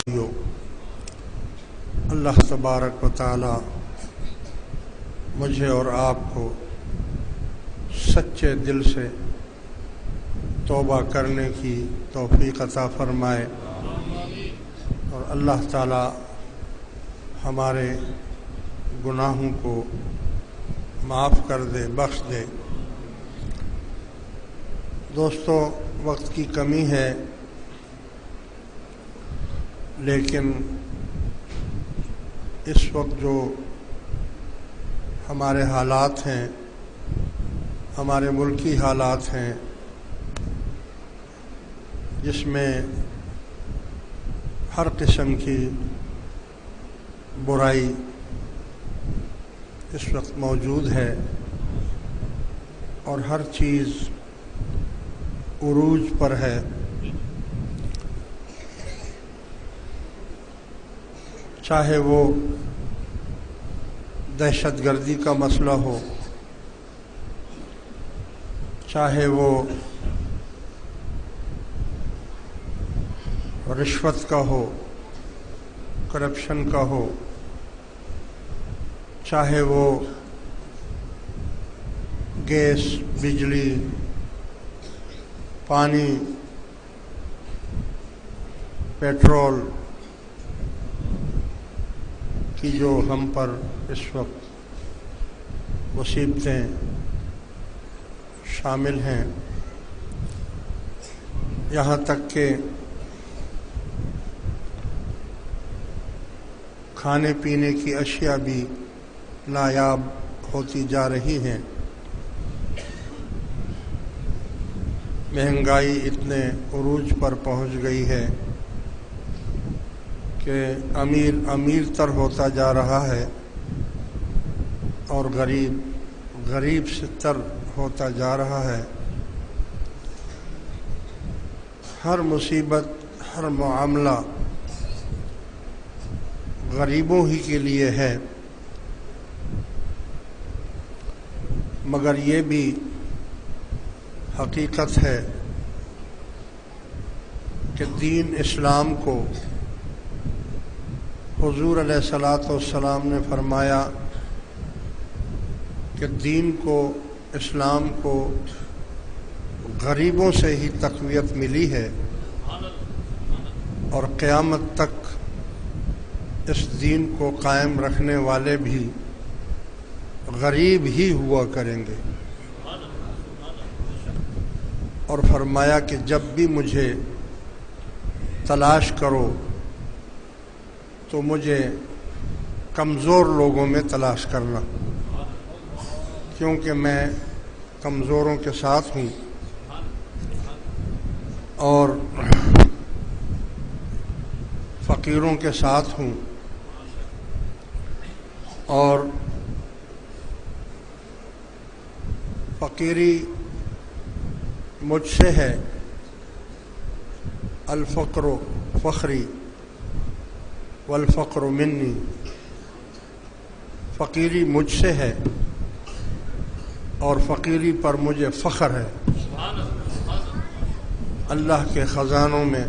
اللہ تبارک و تعالی مجھے اور آپ کو سچے دل سے توبہ کرنے کی توفیق عطا فرمائے اور اللہ تعالی ہمارے گناہوں کو معاف کر دے، بخش دے۔ دوستو، وقت کی کمی ہے، لیکن اس وقت جو ہمارے حالات ہیں، ہمارے ملکی حالات ہیں، جس میں ہر قسم کی برائی اس وقت موجود ہے اور ہر چیز عروج پر ہے، چاہے وہ دہشت گردی کا مسئلہ ہو، چاہے وہ رشوت کا ہو، کرپشن کا ہو، چاہے وہ گیس، بجلی، پانی، پیٹرول کی جو ہم پر اس وقت مصیبتیں شامل ہیں، یہاں تک کہ کھانے پینے کی اشیاء بھی نایاب ہوتی جا رہی ہیں، مہنگائی اتنے عروج پر پہنچ گئی ہے کہ امیر امیر تر ہوتا جا رہا ہے اور غریب غریب سے تر ہوتا جا رہا ہے۔ ہر مصیبت، ہر معاملہ غریبوں ہی کے لیے ہے، مگر یہ بھی حقیقت ہے کہ دین اسلام کو حضور علیہ الصلاۃ والسلام نے فرمایا کہ دین کو، اسلام کو غریبوں سے ہی تقویت ملی ہے اور قیامت تک اس دین کو قائم رکھنے والے بھی غریب ہی ہوا کریں گے۔ اور فرمایا کہ جب بھی مجھے تلاش کرو تو مجھے کمزور لوگوں میں تلاش کرنا، کیونکہ میں کمزوروں کے ساتھ ہوں اور فقیروں کے ساتھ ہوں، اور فقیری مجھ سے ہے، الفقر فخری والفقر منی، فقیری مجھ سے ہے اور فقیری پر مجھے فخر ہے۔ اللہ کے خزانوں میں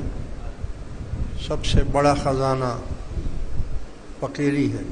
سب سے بڑا خزانہ فقیری ہے۔